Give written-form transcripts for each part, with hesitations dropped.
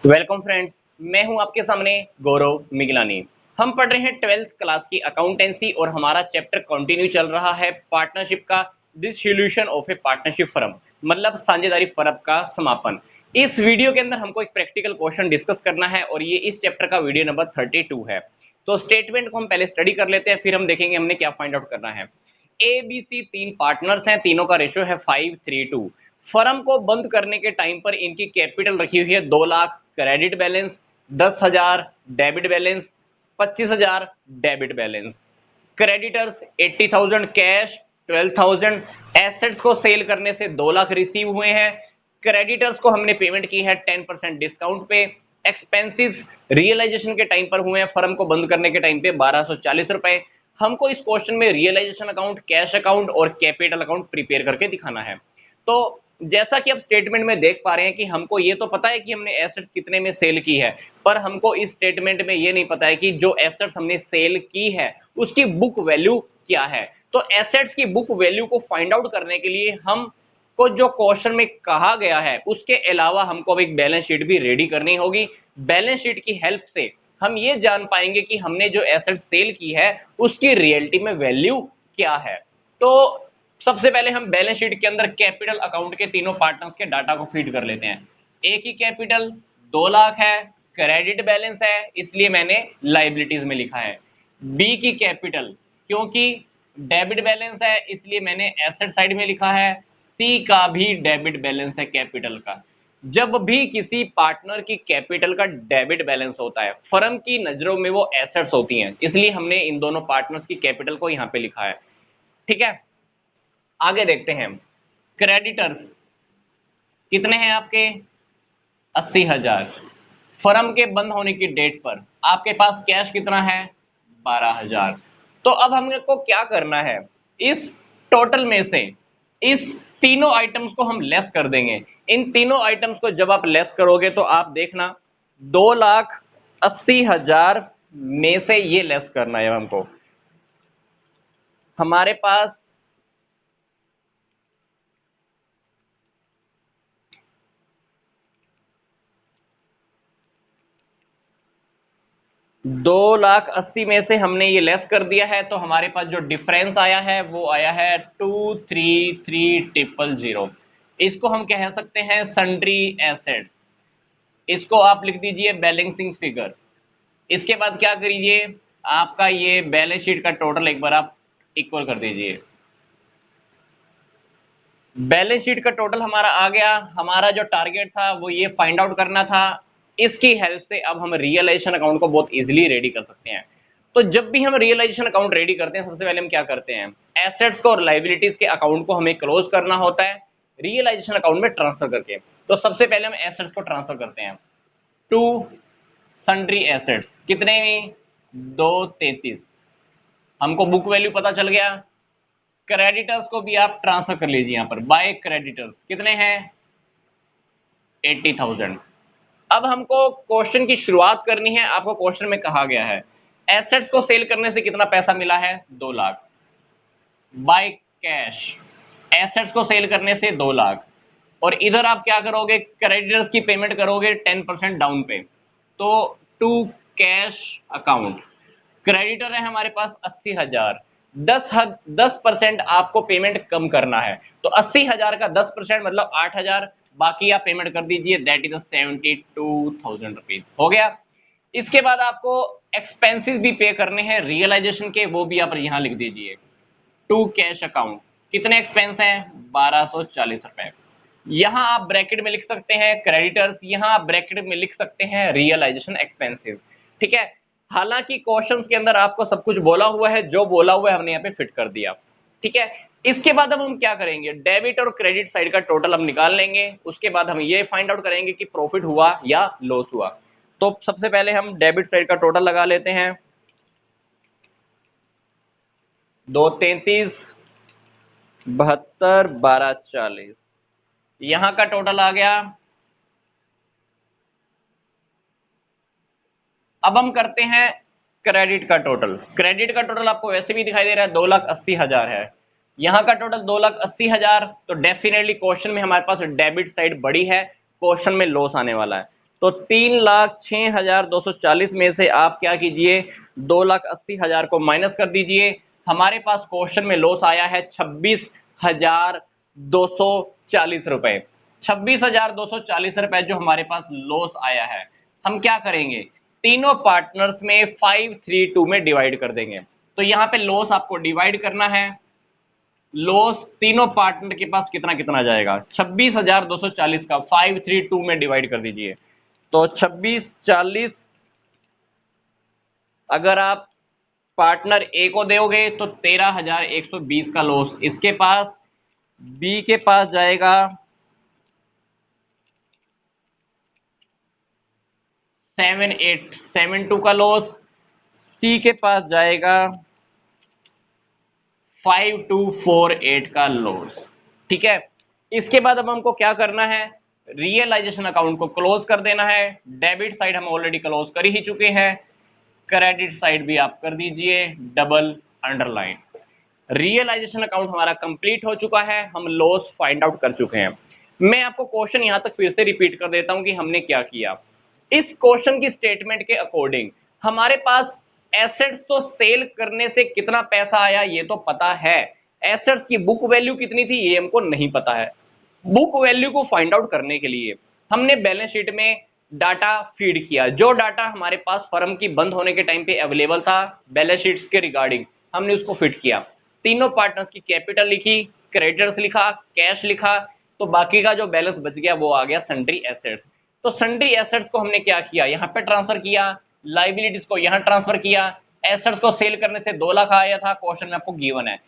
Welcome friends, मैं हूं आपके सामने गौरव मिगलानी। हम पढ़ रहे हैं 12th क्लास की अकाउंटेंसी और हमारा चैप्टर कंटिन्यू चल रहा है पार्टनरशिप का dissolution of A partnership firm, मतलब साझेदारी फर्म का समापन। इस वीडियो के अंदर हमको एक प्रैक्टिकल क्वेश्चन डिस्कस करना है और ये इस चैप्टर का वीडियो नंबर 32 है। तो स्टेटमेंट को हम पहले स्टडी कर लेते हैं, फिर हम देखेंगे हमने क्या फाइंड आउट करना है। ए बी सी तीन पार्टनर्स हैं, तीनों का रेशियो है 5:3:2। फर्म को बंद करने के टाइम पर इनकी कैपिटल रखी हुई है 2 lakh credit balance, 10,000 debit balance, 25,000 debit balance. Creditors 80,000 cash, 12,000। Assets को सेल करने से 2 लाख रिसीव हुए हैं। क्रेडिटर्स को हमने पेमेंट की है 10% डिस्काउंट पे। एक्सपेंसेस रियलाइजेशन के टाइम पर हुए हैं फर्म को बंद करने के टाइम पे 1240 रुपए। हमको इस क्वेश्चन में रियलाइजेशन अकाउंट, कैश अकाउंट और कैपिटल अकाउंट प्रिपेयर करके दिखाना है। तो जैसा कि आप स्टेटमेंट में देख पा रहे हैं कि हमको ये तो पता है कि हमने एसेट्स कितने में सेल की है, पर हमको इस स्टेटमेंट में ये नहीं पता है कि जो एसेट्स हमने सेल की है उसकी बुक वैल्यू क्या है। तो एसेट्स की बुक वैल्यू को फाइंड आउट करने के लिए हम को जो क्वेश्चन में कहा गया है उसके अलावा हमको अब एक बैलेंस शीट भी रेडी करनी होगी। बैलेंस शीट की हेल्प से हम ये जान पाएंगे कि हमने जो एसेट सेल की है उसकी रियलिटी में वैल्यू क्या है। तो सबसे पहले हम बैलेंस शीट के अंदर कैपिटल अकाउंट के तीनों पार्टनर्स के डाटा को फीड कर लेते हैं। ए की कैपिटल 2 लाख है, क्रेडिट बैलेंस है इसलिए मैंने लाइबिलिटीज में लिखा है। बी की कैपिटल क्योंकि डेबिट बैलेंस है इसलिए मैंने एसेट साइड में लिखा है। सी का भी डेबिट बैलेंस है कैपिटल का। जब भी किसी पार्टनर की कैपिटल का डेबिट बैलेंस होता है फर्म की नजरों में वो एसेट्स होती हैं, इसलिए हमने इन दोनों पार्टनर्स की कैपिटल को यहां पे लिखा है। ठीक है, आगे देखते हैं। क्रेडिटर्स कितने हैं आपके? 80,000। फर्म के बंद होने की डेट पर आपके पास कैश कितना है? 12,000। तो अब हमको क्या करना है, इस टोटल में से इस तीनों आइटम्स को हम लेस कर देंगे। इन तीनों आइटम्स को जब आप लेस करोगे तो आप देखना 2,80,000 में से ये लेस करना है हमको। हमारे पास 2,80,000 में से हमने ये लेस कर दिया है, तो हमारे पास जो डिफरेंस आया है वो आया है 233,000। इसको हम कह सकते हैं सन्ड्री एसेट्स। इसको आप लिख दीजिए बैलेंसिंग फिगर। इसके बाद क्या करिए, आपका ये बैलेंस शीट का टोटल एक बार आप इक्वल कर दीजिए। बैलेंस शीट का टोटल हमारा आ गया। हमारा जो टारगेट था वो ये फाइंड आउट करना था। इसकी हेल्प से अब हम रियलाइजेशन अकाउंट को बहुत इजीली रेडी कर सकते हैं। तो जब भी हम रियलाइजेशन अकाउंट रेडी करते हैं सबसे पहले हम क्या करते हैं, एसेट्स को और लाइबिलिटीज के अकाउंट को हमें क्लोज करना होता है रियलाइजेशन अकाउंट में ट्रांसफर करके। तो सबसे पहले हम एसेट्स को ट्रांसफर करते हैं टू सन्ड्री एसेट्स। कितने में? 233। हमको बुक वैल्यू पता चल गया। क्रेडिटर्स को भी आप ट्रांसफर कर लीजिए यहां पर बाय क्रेडिटर्स। कितने हैं? 80,000। अब हमको क्वेश्चन की शुरुआत करनी है। आपको क्वेश्चन में कहा गया है एसेट्स को सेल करने से कितना पैसा मिला है? 2 लाख बाय कैश। एसेट्स को सेल करने से 2 लाख। और इधर आप क्या करोगे, क्रेडिटर्स की पेमेंट करोगे 10% डाउन पे। तो टू कैश अकाउंट क्रेडिटर है हमारे पास 80,000। 10% आपको पेमेंट कम करना है, तो 80,000 का 10% मतलब 8,000। बाकी आप पेमेंट कर दीजिए, दैट इज 72,000 रुपीज। हो गया। इसके बाद आपको एक्सपेंसेस भी पे करने हैं रियलाइजेशन के, वो भी आप यहां लिख दीजिए टू कैश अकाउंट। कितने एक्सपेंस हैं? 1240 रुपए। यहां आप ब्रैकेट में लिख सकते हैं क्रेडिटर्स, यहां आप ब्रैकेट में लिख सकते हैं रियलाइजेशन एक्सपेंसेस। ठीक है, हालांकि क्वेश्चंस के अंदर आपको सब कुछ बोला हुआ है, जो बोला हुआ है हमने यहाँ पे फिट कर दिया। ठीक है, इसके बाद अब हम क्या करेंगे, डेबिट और क्रेडिट साइड का टोटल हम निकाल लेंगे। उसके बाद हम ये फाइंड आउट करेंगे कि प्रॉफिट हुआ या लॉस हुआ। तो सबसे पहले हम डेबिट साइड का टोटल लगा लेते हैं। 233, 72, 1240। यहां का टोटल आ गया। अब हम करते हैं क्रेडिट का टोटल। क्रेडिट का टोटल आपको वैसे भी दिखाई दे रहा है 2,80,000 है। यहाँ का टोटल 2,80,000। तो डेफिनेटली क्वेश्चन में हमारे पास डेबिट साइड बड़ी है, क्वेश्चन में लॉस आने वाला है। तो 3,06,240 में से आप क्या कीजिए, 2,80,000 को माइनस कर दीजिए। हमारे पास क्वेश्चन में लॉस आया है 26,240 रुपए। 26,240 रुपए जो हमारे पास लॉस आया है, हम क्या करेंगे, तीनों पार्टनर्स में 532 में डिवाइड कर देंगे। तो यहाँ पे लॉस आपको डिवाइड करना है। लॉस तीनों पार्टनर के पास कितना कितना जाएगा, 26,240 का 532 में डिवाइड कर दीजिए। तो 2640 अगर आप पार्टनर ए को दोगे तो 13,120 का लॉस इसके पास, बी के पास जाएगा 7,872 का लॉस, सी के पास जाएगा 5,248 का लॉस। ठीक है, इसके बाद अब हमको क्या करना है, रियलाइजेशन अकाउंट को क्लोज कर देना है। डेबिट साइड हम ऑलरेडी क्लोज कर ही चुके हैं, क्रेडिट साइड भी आप कर दीजिए डबल अंडरलाइन। रियलाइजेशन अकाउंट हमारा कंप्लीट हो चुका है, हम लॉस फाइंड आउट कर चुके हैं। मैं आपको क्वेश्चन यहां तक फिर से रिपीट कर देता हूं कि हमने क्या किया। इस क्वेश्चन की स्टेटमेंट के अकॉर्डिंग हमारे पास एसेट्स तो सेल करने से कितना पैसा आया ये तो पता है, एसेट्स की बुक वैल्यू कितनी थी ये हमको नहीं पता है। बुक वैल्यू को फाइंड आउट करने के लिए हमने बैलेंस शीट में डाटा फीड किया, जो डाटा हमारे पास फर्म की बंद होने के टाइम पे अवेलेबल था बैलेंस शीट्स के रिगार्डिंग, हमने उसको फिट किया। तीनों पार्टनर्स की कैपिटल लिखी, क्रेडिटर्स लिखा, कैश लिखा, तो बाकी का जो बैलेंस बच गया वो आ गया सन्ड्री एसेट्स। तो सन्ड्री एसेट्स को हमने क्या किया, यहाँ पे ट्रांसफर किया, लाइबिलिटीज को यहाँ ट्रांसफर किया। एसेट्स को सेल करने से 2 लाख आया था, क्वेश्चन में आपको गिवन है।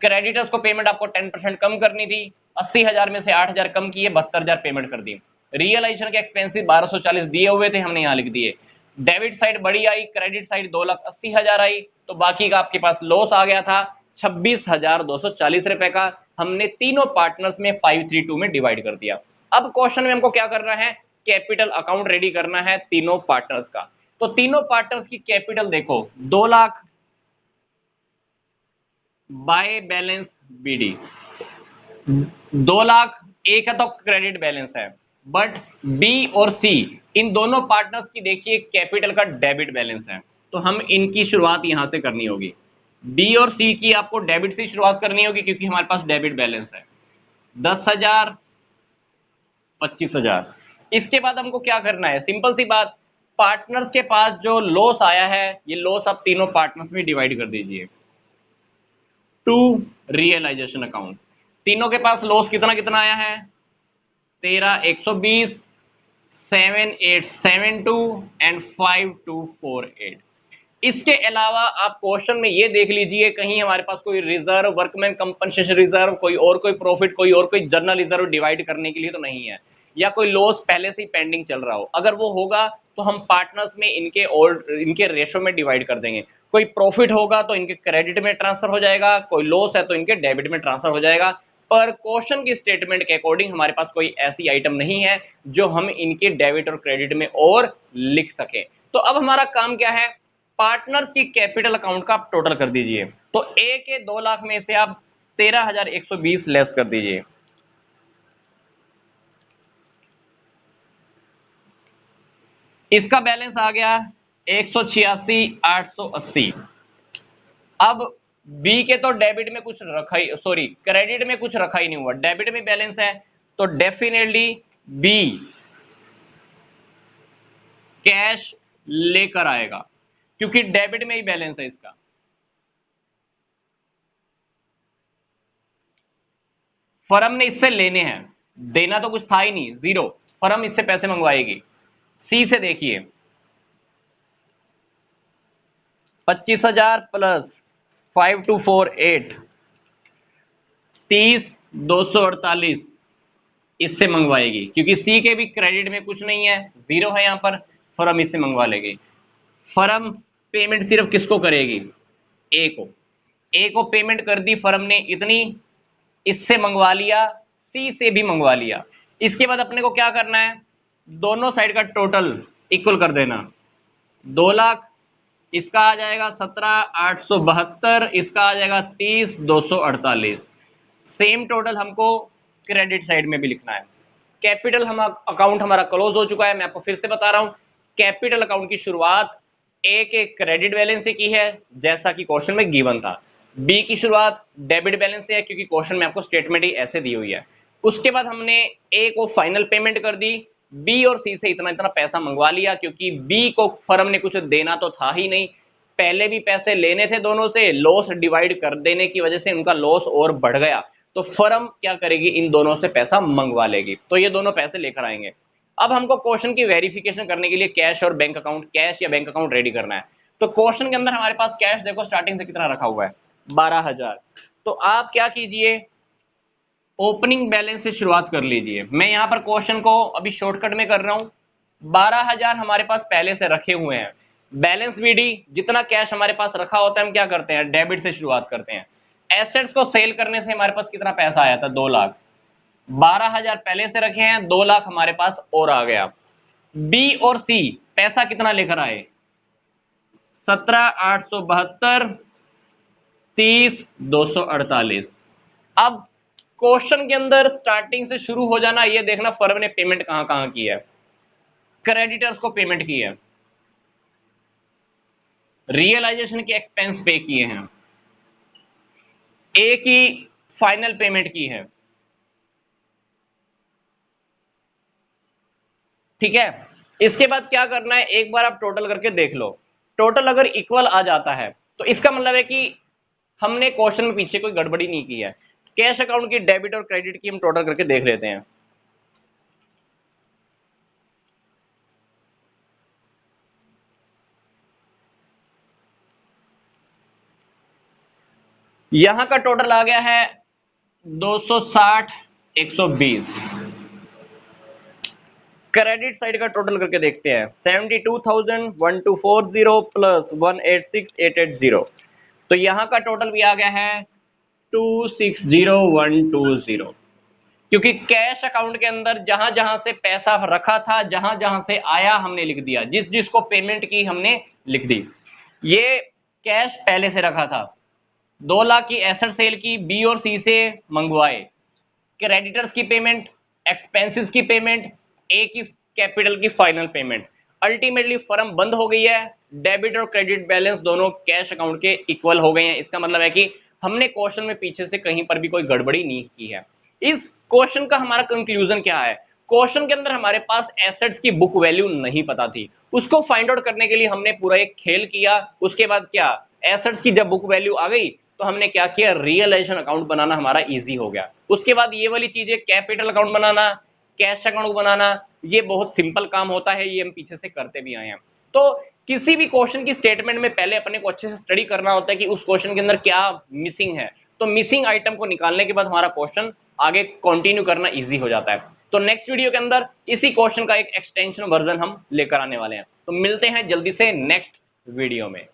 क्रेडिटर्स को पेमेंट आपको 10% कम करनी थी, 80,000 में से 8,000 कम किए, 72,000 पेमेंट कर दी। रियलाइजेशन के एक्सपेंसिस 1240 दिए हुए थे, हमने यहाँ लिख दिए। डेबिट साइड बड़ी आई, क्रेडिट साइड 2,80,000 आई, तो बाकी का आपके पास लॉस आ गया था 26,240 रुपए का। हमने तीनों पार्टनर्स में 532 में डिवाइड कर दिया। अब क्वेश्चन में हमको क्या करना है, कैपिटल अकाउंट रेडी करना है तीनों पार्टनर्स का। तो तीनों पार्टनर्स की कैपिटल देखो, 2 lakh by balance B D, 2 lakh A का तो क्रेडिट बैलेंस है, बट बी और सी इन दोनों पार्टनर्स की देखिए कैपिटल का डेबिट बैलेंस है। तो हम इनकी शुरुआत यहां से करनी होगी, बी और सी की आपको डेबिट से शुरुआत करनी होगी क्योंकि हमारे पास डेबिट बैलेंस है 10,000, 25,000। इसके बाद हमको क्या करना है, सिंपल सी बात, पार्टनर्स के पास जो लॉस आया है ये लॉस आप तीनों पार्टनर्स में डिवाइड कर दीजिए टू रियलाइजेशन अकाउंट। तीनों के पास लॉस कितना कितना आया है, 13,120, 7,872 एंड 5,248। इसके अलावा आप क्वेश्चन में ये देख लीजिए कहीं हमारे पास कोई रिजर्व, वर्कमैन कंपनसेशन रिजर्व, कोई प्रॉफिट, कोई जर्नल रिजर्व डिवाइड करने के लिए तो नहीं है, या कोई लॉस पहले से ही पेंडिंग चल रहा हो। अगर वो होगा तो हम पार्टनर्स में इनके रेशो में डिवाइड कर देंगे। कोई प्रॉफिट होगा तो इनके क्रेडिट में ट्रांसफर हो जाएगा, कोई लॉस है तो इनके डेबिट में ट्रांसफर हो जाएगा। पर क्वेश्चन की स्टेटमेंट के अकॉर्डिंग हमारे पास कोई ऐसी आइटम नहीं है जो हम इनके डेबिट और क्रेडिट में और लिख सके। तो अब हमारा काम क्या है, पार्टनर्स की कैपिटल अकाउंट का आप टोटल कर दीजिए। तो ए के 2 लाख में से आप 13,120 लेस कर दीजिए, इसका बैलेंस आ गया 186,880। अब बी के तो डेबिट में कुछ रखा ही, सॉरी क्रेडिट में कुछ रखा ही नहीं हुआ, डेबिट में बैलेंस है, तो डेफिनेटली बी कैश लेकर आएगा क्योंकि डेबिट में ही बैलेंस है इसका। फर्म ने इससे लेने हैं, देना तो कुछ था ही नहीं, जीरो, फर्म इससे पैसे मंगवाएगी। सी से देखिए 25,000 प्लस 5,248, 30,248 इससे मंगवाएगी क्योंकि सी के भी क्रेडिट में कुछ नहीं है, जीरो है यहां पर, फर्म इससे मंगवा लेगी। फर्म पेमेंट सिर्फ किसको करेगी, ए को। ए को पेमेंट कर दी फर्म ने इतनी, इससे मंगवा लिया, सी से भी मंगवा लिया। इसके बाद अपने को क्या करना है, दोनों साइड का टोटल इक्वल कर देना। 2 लाख इसका आ जाएगा 17,872, इसका आ जाएगा 30,248। सेम टोटल हमको क्रेडिट साइड में भी लिखना है। कैपिटल हम अकाउंट हमारा क्लोज हो चुका है। मैं आपको फिर से बता रहा हूं, कैपिटल अकाउंट की शुरुआत ए के क्रेडिट बैलेंस से की है, जैसा कि क्वेश्चन में गिवन था। बी की शुरुआत डेबिट बैलेंस से है, क्योंकि क्वेश्चन में आपको स्टेटमेंट ही ऐसे दी हुई है। उसके बाद हमने ए को फाइनल पेमेंट कर दी, बी और सी से इतना इतना पैसा मंगवा लिया, क्योंकि बी को फर्म ने कुछ देना तो था ही नहीं, पहले भी पैसे लेने थे दोनों से, लॉस डिवाइड कर देने की वजह से उनका लॉस और बढ़ गया, तो फर्म क्या करेगी, इन दोनों से पैसा मंगवा लेगी, तो ये दोनों पैसे लेकर आएंगे। अब हमको क्वेश्चन की वेरिफिकेशन करने के लिए कैश और बैंक अकाउंट, कैश या बैंक अकाउंट रेडी करना है। तो क्वेश्चन के अंदर हमारे पास कैश देखो स्टार्टिंग से कितना रखा हुआ है, 12,000। तो आप क्या कीजिए, ओपनिंग बैलेंस से शुरुआत कर लीजिए। मैं यहां पर क्वेश्चन को अभी शॉर्टकट में कर रहा हूं। 12,000 हमारे पास पहले से रखे हुए हैं। बैलेंस बीडी, जितना कैश हमारे पास रखा होता है हम क्या करते हैं, डेबिट से शुरुआत करते हैं। एसेट्स को सेल करने से हमारे पास कितना पैसा आया था, 2 लाख। 12,000 पहले से रखे हैं, 2 लाख हमारे पास और आ गया। बी और सी पैसा कितना लेकर आए, 17,872, 30,248। अब क्वेश्चन के अंदर स्टार्टिंग से शुरू हो जाना, ये देखना फर्म ने पेमेंट कहां कहां की है। क्रेडिटर्स को पेमेंट की है, रियलाइजेशन के एक्सपेंस पे किए हैं, ए की फाइनल पेमेंट की है, ठीक है। इसके बाद क्या करना है, एक बार आप टोटल करके देख लो। टोटल अगर इक्वल आ जाता है तो इसका मतलब है कि हमने क्वेश्चन में पीछे कोई गड़बड़ी नहीं की है। कैश अकाउंट की डेबिट और क्रेडिट की हम टोटल करके देख लेते हैं। यहां का टोटल आ गया है 260, 120। क्रेडिट साइड का टोटल करके देखते हैं, 72,1240 प्लस 186,880। तो यहां का टोटल भी आ गया है 260,120, क्योंकि कैश अकाउंट के अंदर जहां जहां से पैसा रखा था, जहां जहां से आया हमने लिख दिया, जिस जिसको पेमेंट की हमने लिख दी। ये कैश पहले से रखा था, 2 लाख की एसेट सेल की, बी और सी से मंगवाए, क्रेडिटर्स की पेमेंट, एक्सपेंसेस की पेमेंट, ए की कैपिटल की फाइनल पेमेंट। अल्टीमेटली फर्म बंद हो गई है, डेबिट और क्रेडिट बैलेंस दोनों कैश अकाउंट के इक्वल हो गए हैं। इसका मतलब है कि हमने क्वेश्चन में पीछे से कहीं पर भी कोई गड़बड़ी नहीं की है। इस क्वेश्चन का हमारा कंक्लूजन क्या है, क्वेश्चन के अंदर हमारे पास एसेट्स की बुक वैल्यू नहीं पता थी, उसको फाइंड आउट करने के लिए हमने पूरा एक खेल किया। उसके बाद क्या, एसेट्स की जब बुक वैल्यू आ गई तो हमने क्या किया, रियलाइजेशन अकाउंट बनाना हमारा इजी हो गया। उसके बाद ये वाली चीजें, कैपिटल अकाउंट बनाना, कैश अकाउंट बनाना, ये बहुत सिंपल काम होता है, ये हम पीछे से करते भी आए हैं। तो किसी भी क्वेश्चन की स्टेटमेंट में पहले अपने को अच्छे से स्टडी करना होता है कि उस क्वेश्चन के अंदर क्या मिसिंग है, तो मिसिंग आइटम को निकालने के बाद हमारा क्वेश्चन आगे कंटिन्यू करना इजी हो जाता है। तो नेक्स्ट वीडियो के अंदर इसी क्वेश्चन का एक एक्सटेंशन वर्जन हम लेकर आने वाले हैं। तो मिलते हैं जल्दी से नेक्स्ट वीडियो में।